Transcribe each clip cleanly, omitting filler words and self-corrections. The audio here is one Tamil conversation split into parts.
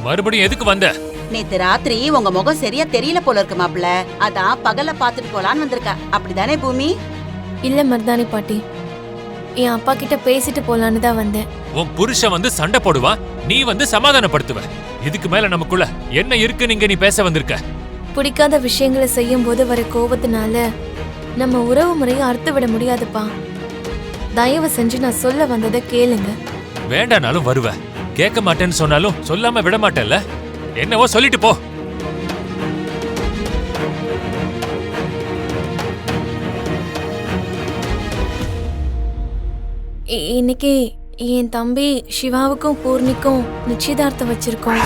மறுபடியும் எதுக்கு வந்த? நேத்து ராத்திரி உங்க முகம் சரியா தெரியல போல இருக்கு மாப்பிள்ள, அதான் பகல்ல பாத்துட்டு போலான்னு வந்திருக்கா. அப்படிதானே பூமி? இல்ல மருதாணி பாட்டி, என் அப்பா கிட்ட பேசிட்டு போலான்னு தான் வந்தேன். உன் புருஷன் வந்து சண்டை போடுவான், நீ வந்து சமாதானப்படுத்துவ. இதுக்கு மேல நமக்குள்ள என்ன இருக்கு நீங்க நீ பேச வந்திருக்க? பிடிக்காத விஷயங்களை செய்யும் போது வர கோபத்தினால நம்ம உறவு முறையை அறுத்து விட முடியாதுப்பா. தயவு செஞ்சு நான் சொல்ல வந்ததை கேளுங்க. வேண்டானாலும் வருவ, கேட்க மாட்டேன்னு சொன்னாலும் சொல்லாம விட மாட்டேன்ல. என்னவோ சொல்லிட்டு போ. இன்னைக்கு என் தம்பி சிவாவுக்கும் பூர்ணிக்கும் நிச்சயதார்த்தம் வச்சிருக்கோம்.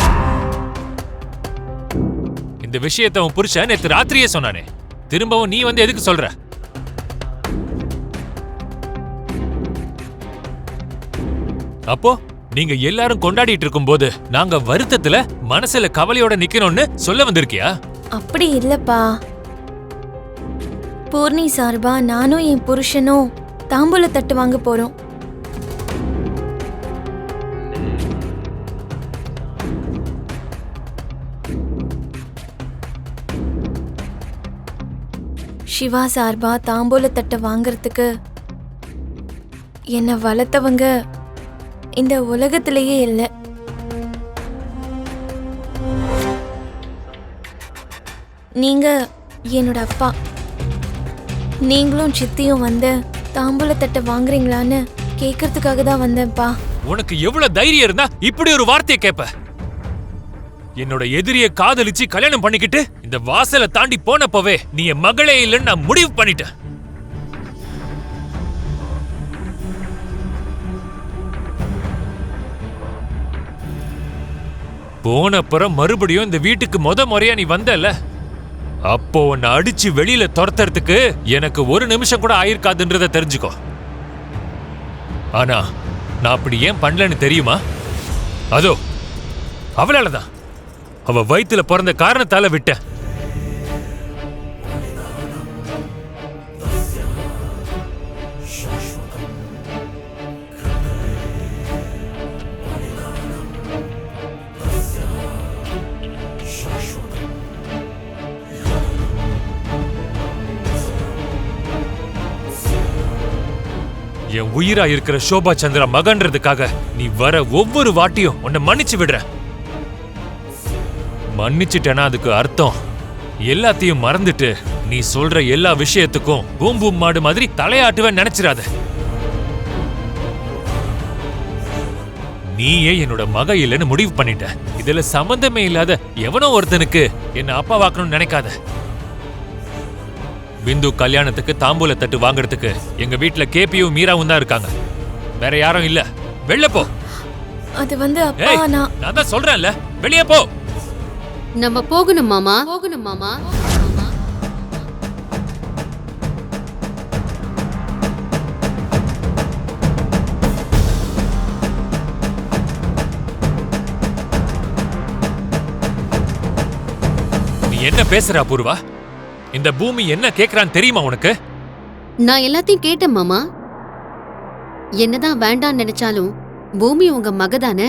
இந்த விஷயத்தை உன் புருஷன் நேத்து ராத்திரியே சொன்னானே, திரும்பவும் நீ வந்து எதுக்கு சொல்ற? அப்போ நீங்க எல்லாரும் கொண்டாடிட்டு இருக்கும் போது நாங்க வருத்தத்துல மனசுல கவலையோட நிக்கணும்னு சொல்ல வந்திருக்கியா? அப்படி இல்லப்பா, பூர்ணி சார்பா நானும் என் புருஷனும் தாம்பூல தட்டு வாங்க போறோம். சிவா சார்பா தாம்பூல தட்டை வாங்கறதுக்கு என்ன வளர்த்தவங்க இந்த உலகத்திலேயே இல்லை. நீங்க என்னோட அப்பா, நீங்களும் சித்தியும் வந்து தாம்பூல தட்டை வாங்குறீங்களான்னு கேட்கறதுக்காக தான் வந்தேன்ப்பா. உனக்கு எவ்வளவு தைரியம் இருந்தா இப்படி ஒரு வார்த்தையை கேட்ப? என்னோட எதிரிய காதலிச்சு கல்யாணம் பண்ணிக்கிட்டு இந்த வாசலை தாண்டி போனப்பவே நீ என் மகளே இல்லைன்னு நான் முடிவு பண்ணிட்டேன். போனப்புறம் மறுபடியும் இந்த வீட்டுக்கு முறையா நீ வந்தல, அப்போ உன்னை அடிச்சு வெளியில துரத்துறதுக்கு எனக்கு ஒரு நிமிஷம் கூட ஆயிருக்காதுன்றத தெரிஞ்சுக்கோ. ஆனா நான் அப்படி ஏன் பண்ணலன்னு தெரியுமா? அதோ அவளாலதான், அவ வயித்துல பிறந்த காரணத்தால விட்ட. என் உயிரா இருக்கிற சோபா சந்திரா மகன்றதுக்காக நீ வர ஒவ்வொரு வாட்டியும் உன்னை மன்னிச்சு விடுற. மன்னிச்சுட்டேனா அதுக்கு அர்த்தம் எல்லாத்தையும் மறந்துட்டு நீ சொல்ற எல்லா விஷயத்துக்கும் பூம் பூம் மாடு மாதிரி தலையாட்டுவேன் நினைச்சிடாத. நீயே என்னோட மக இல்லைன்னு முடிவு பண்ணிட்ட. இதுல சம்பந்தமே இல்லாத எவனோ ஒருத்தனுக்கு என்ன அப்பா வாக்கணும்னு நினைக்காத. பிந்து கல்யாணத்துக்கு தாம்பூல தட்டு வாங்குறதுக்கு எங்க வீட்டுல கேபியும் மீராவும் தான் இருக்காங்க, வேற யாரும் இல்ல. வெளில போ. அது வந்து அப்பா, நான் தான் சொல்றேன்ல, வெளியே போ. நம்ம போகணும் மாமா, போகணும் மாமா. நீ என்ன பேசுற அபூர்வா? இந்த பூமி என்ன கேக்குறான்னு தெரியுமா உனக்கு? நான் எல்லாத்தையும் கேட்டேன் மாமா. என்னதான் வேண்டான்னு நினைச்சாலும் பூமி உங்க மகதானே.